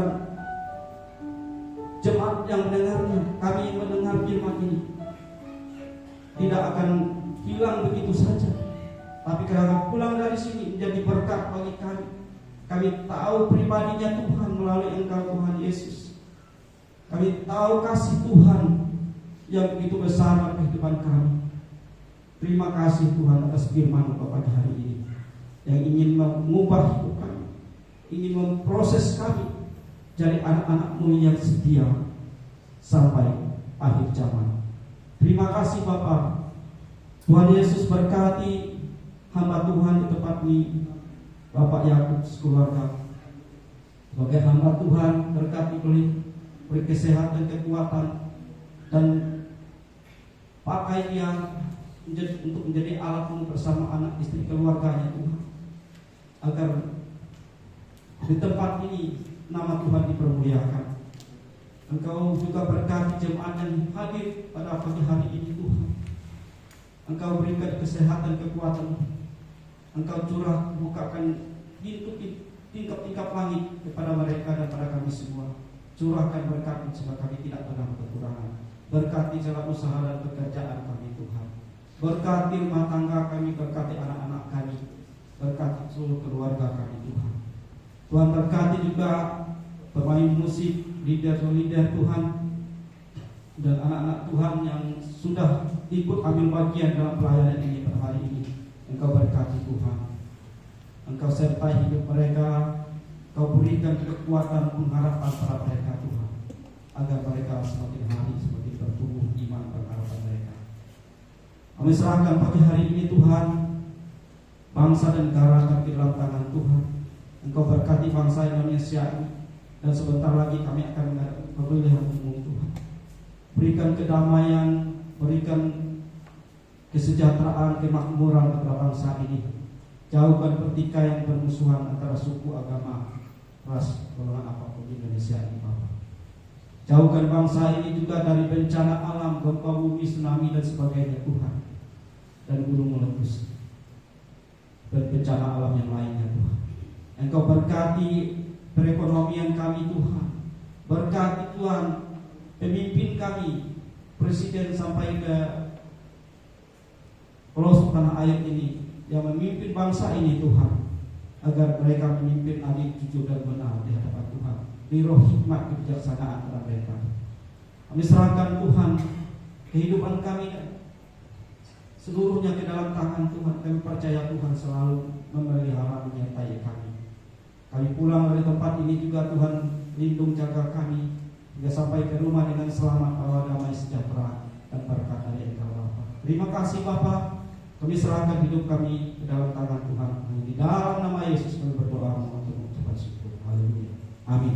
jemaat yang mendengarnya, kami yang mendengar firman ini, tidak akan hilang begitu saja, tapi karena pulang dari sini menjadi berkat bagi kami. Kami tahu pribadinya Tuhan melalui Engkau Tuhan Yesus. Kami tahu kasih Tuhan yang begitu besar dalam kehidupan kami. Terima kasih Tuhan atas firman-Mu pada hari ini, yang ingin mengubah hidup kami, ingin memproses kami jadi anak-anak-Mu yang setia sampai akhir zaman. Terima kasih Bapa. Tuhan Yesus berkati hamba Tuhan di tempat ini, Bapak Yakub sekeluarga. Sebagai hamba Tuhan, berkati beri kesehatan, kekuatan, dan pakai dia untuk menjadi alat-Mu bersama anak istri keluarganya Tuhan, agar di tempat ini nama Tuhan dipermuliakan. Engkau juga berkati jemaat yang hadir pada pagi hari ini Tuhan. Engkau berikan kesehatan, kekuatan. Engkau curah, bukakan pintu tingkap-tingkap langit kepada mereka dan pada kami semua. Curahkan berkat sehingga kami tidak pernah kekurangan. Berkati jalan usaha dan pekerjaan kami Tuhan. Berkati rumah tangga kami, berkati anak-anak kami, berkati seluruh keluarga kami Tuhan. Tuhan berkati juga pemain musik, leader-leader Tuhan, dan anak-anak Tuhan yang sudah ikut ambil bagian dalam pelayanan ini pada hari ini. Engkau berkati Tuhan. Engkau sertai hidup mereka. Engkau berikan kekuatan pengharapan pada mereka Tuhan, agar mereka semakin hari semakin bertumbuh iman pengharapan mereka. Kami serahkan pagi hari ini Tuhan, bangsa dan negara kami dalam tangan Tuhan. Engkau berkati bangsa Indonesia ini, dan sebentar lagi kami akan menghadapi pemilihan umum Tuhan. Berikan kedamaian, berikan kesejahteraan, kemakmuran kepada bangsa ini. Jauhkan pertikaian, permusuhan antara suku, agama, ras, golongan apapun di Indonesia ini Bapak. Jauhkan bangsa ini juga dari bencana alam, gempa bumi, tsunami dan sebagainya Tuhan, dan gunung meletus dan bencana alam yang lainnya Tuhan. Engkau berkati perekonomian kami Tuhan. Berkati Tuhan pemimpin kami, presiden sampai ke pelosok tanah air ini, yang memimpin bangsa ini Tuhan, agar mereka memimpin adil, jujur dan benar di hadapan Tuhan. Beri roh hikmat kebijaksanaan kepada mereka. Kami serahkan Tuhan kehidupan kami seluruhnya ke dalam tangan Tuhan. Kami percaya Tuhan selalu memelihara menyertai kami. Kami pulang dari tempat ini juga Tuhan lindung jaga kami hingga sampai ke rumah dengan selamat, bawa damai sejahtera dan berkat dari Engkau Bapa. Terima kasih Bapa. Kami serahkan hidup kami ke dalam tangan Tuhan. Di dalam nama Yesus kami berdoa untuk mengucapkan syukur. Haleluya. Amin.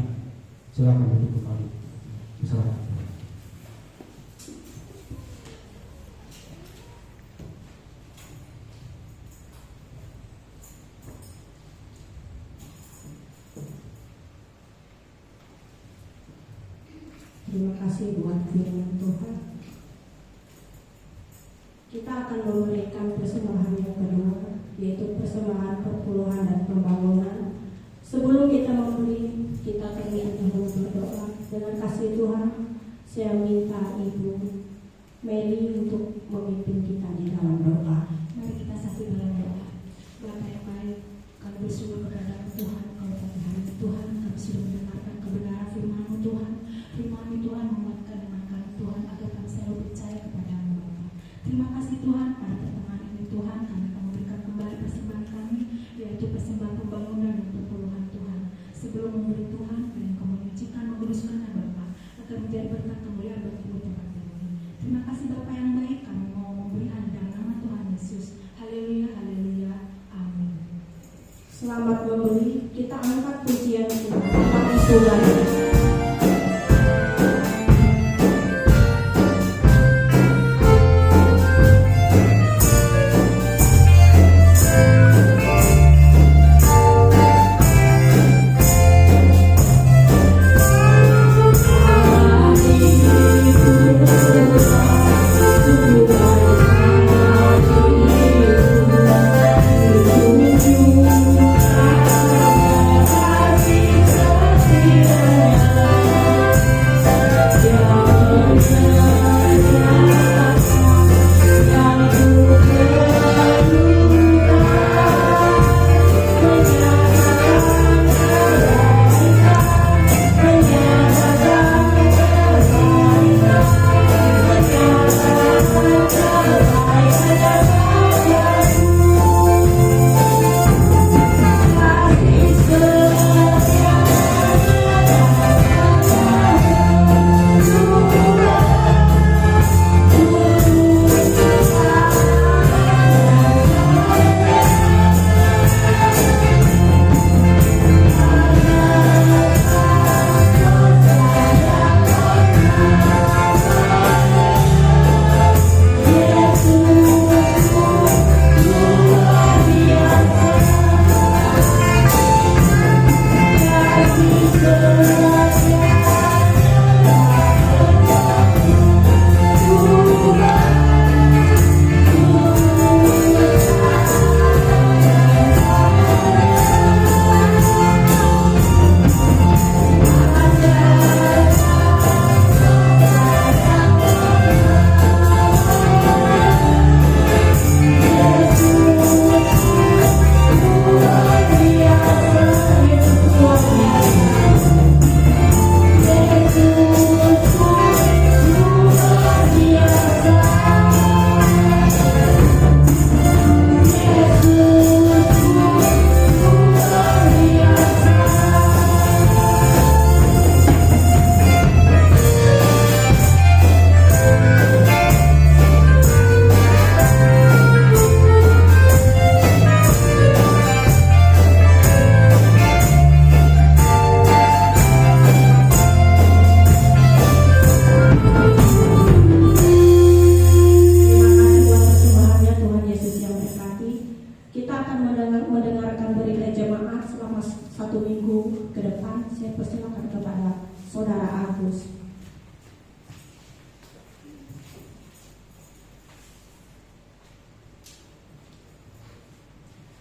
Silakan duduk kembali. Silakan. Terima kasih buat firman Tuhan. Kita akan memberikan persembahan yang kedua, yaitu persembahan perpuluhan dan pembangunan. Sebelum kita memberi, kita terlebih dahulu berdoa. Dengan kasih Tuhan, saya minta Ibu Meli untuk memimpin kita di dalam doa. Mari kita satu dalam doa. Bapa yang baik, kami bersyukur kepada Tuhan, kalau pagi hari ini Tuhan kami sudah mendengarkan kebenaran firman-Mu Tuhan. Firman-Mu Tuhan menguatkan iman kami Tuhan, agar kami selalu percaya kepada-Mu Bapa. Terima kasih Tuhan, pada pertemuan ini Tuhan kami akan memberikan kembali persembahan kami, yaitu persembahan pembangunan dan perpuluhan Tuhan. Sebelum memberi Tuhan, kami akan menyucikan, menguduskannya Bapa, agar menjadi berkat kemuliaan bagi tempat ini. Terima kasih Bapa yang baik, kami mau memberi hanya dalam nama Tuhan Yesus. Haleluya, haleluya, amin. Selamat memberi, kita angkat pujian Tuhan. Kami Tuhan.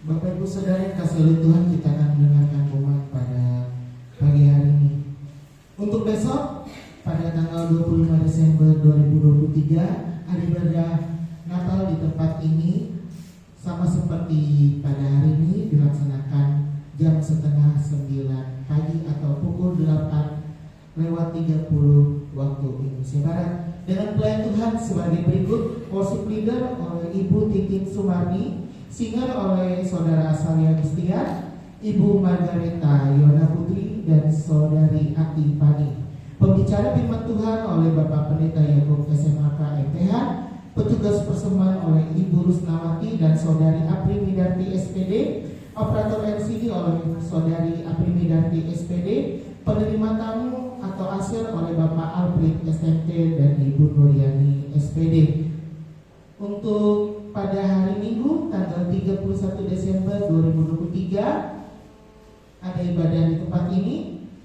Bapak Ibu Saudara yang kasih oleh Tuhan, kita akan mendengarkan pengumuman pada Untuk besok pada tanggal 25 Desember 2023 ada ibadah Natal di tempat ini sama seperti pada hari ini dilaksanakan jam setengah 9 pagi atau pukul 8:30 waktu Indonesia Barat dengan pelayan Tuhan sebagai berikut: worship leader oleh Ibu Titin Sumarni, singer oleh Saudara Asalia Gustian, Ibu Margareta Yona Putri, dan Saudari Ati Pani. Pembicara firman Tuhan oleh Bapak Pendeta Yakub SMAK MTH, petugas persembahan oleh Ibu Rusnawati dan Saudari Apri Midarti SPD, operator LCD oleh Saudari Apri Midarti SPD, penerima tamu atau asir oleh Bapak Alfred SMT dan Ibu Nuriani SPD. Untuk pada hari Minggu tanggal 31 Desember 2023 ada ibadah di tempat ini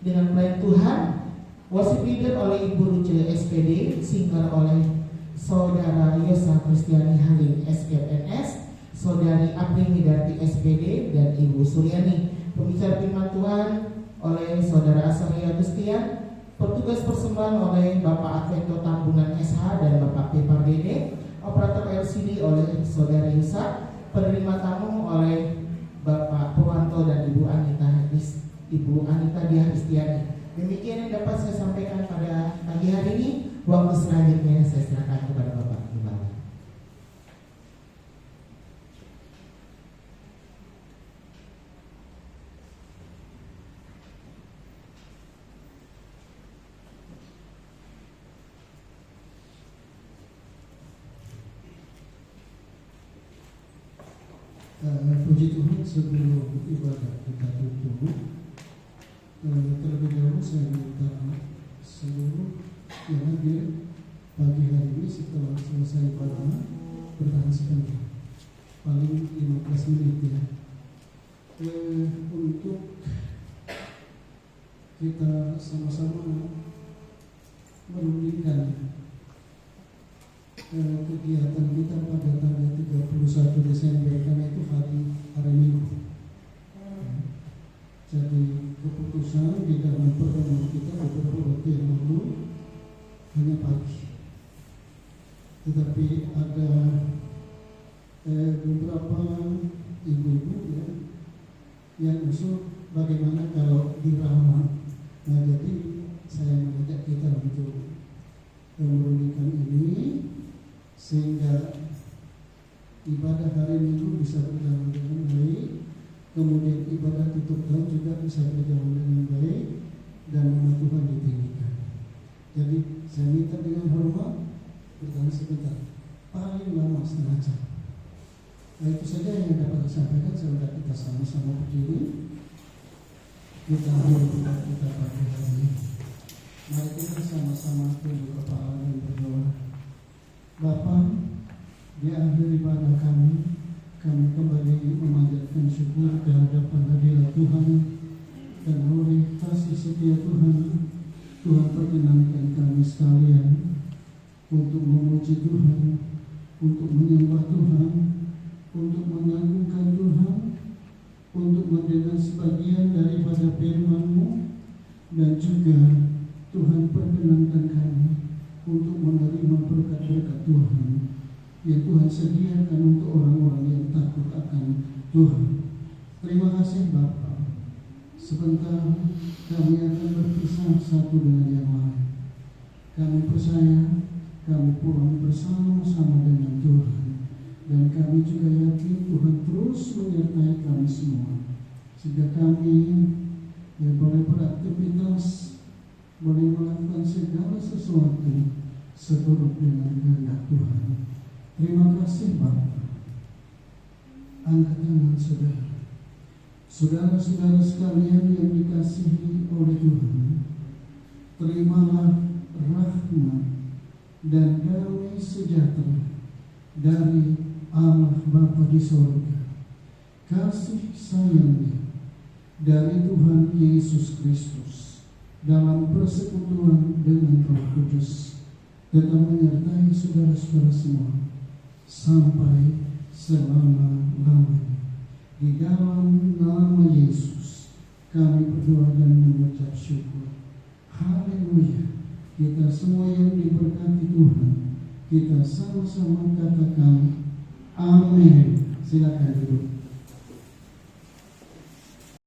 dengan pelayan Tuhan, worship leader oleh Ibu Ruce SPD, singer oleh Saudara Yosa Kristiani Halim SKNS, Saudari Apri Midarti SPD, dan Ibu Suryani. Pembicara firman Tuhan oleh Saudara Asalia Gustian, petugas persembahan oleh Bapak Advento Tambunan SH dan Bapak Pepar Dede, operator LCD oleh Saudara Yusa, penerima tamu oleh Bapak Purwanto dan Ibu Anita Diah Istiani. Demikian yang dapat saya sampaikan pada pagi hari ini. Waktu selanjutnya saya silakan kepada Bapak Gembala. Puji Tuhan, sebelum ibadah kita tutup, terlebih dahulu saya minta seluruh yang hadir pagi hari ini setelah selesai ibadah bertahan sebentar, paling 15 menit ya, untuk kita sama-sama merundingkan kegiatan kita pada tanggal 31 Desember karena itu hari Minggu. Jadi keputusan di dalam pertemuan kita beberapa waktu yang lalu hanya pagi, tetapi ada beberapa ibu-ibu ya, yang usul bagaimana kalau diramal. Nah, jadi saya mengajak kita untuk merundingkan ini sehingga ibadah hari Minggu bisa berjalan dengan baik, kemudian ibadah tutup tahun juga bisa berjalan dengan baik, dan nama Tuhan ditinggikan. Jadi saya minta dengan hormat bertahan sebentar, paling lama setengah jam. Nah, itu saja yang dapat disampaikan. Saudara kita sama-sama berdiri, kita akhiri kita pagi hari ini. Mari kita sama-sama tunduk kepala dan berdoa. Bapa, di akhir ibadah kami kembali memanjatkan syukur kehadapan hadirat Tuhan, dan oleh kasih setia Tuhan, Tuhan perkenankan kami sekalian untuk memuji Tuhan, untuk menyembah Tuhan, untuk mengagungkan Tuhan, untuk mendengar sebagian daripada firman-Mu, dan juga Tuhan perkenankan kami untuk menerima berkat-berkat Tuhan yang Tuhan sediakan untuk orang-orang yang takut akan Tuhan. Terima kasih Bapa. Sebentar kami akan berpisah satu dengan yang lain. Kami percaya kami pulang bersama-sama dengan Tuhan, dan kami juga yakin Tuhan terus menyertai kami semua, sehingga kami boleh beraktivitas, boleh melakukan segala sesuatu seturut dengan kehendak Tuhan. Terima kasih Bapa. Angkat tangan saudara. Saudara-saudara sekalian yang dikasihi oleh Tuhan, terimalah rahmat dan damai sejahtera dari Allah Bapa di sorga, kasih sayangnya dari Tuhan Yesus Kristus dalam persekutuan dengan Roh Kudus tetap menyertai saudara-saudara semua sampai selama-lamanya. Di dalam nama Yesus kami berdoa dan mengucap syukur. Haleluya. kita semua yang diberkati Tuhan, kita sama-sama katakan amin. Silakan duduk.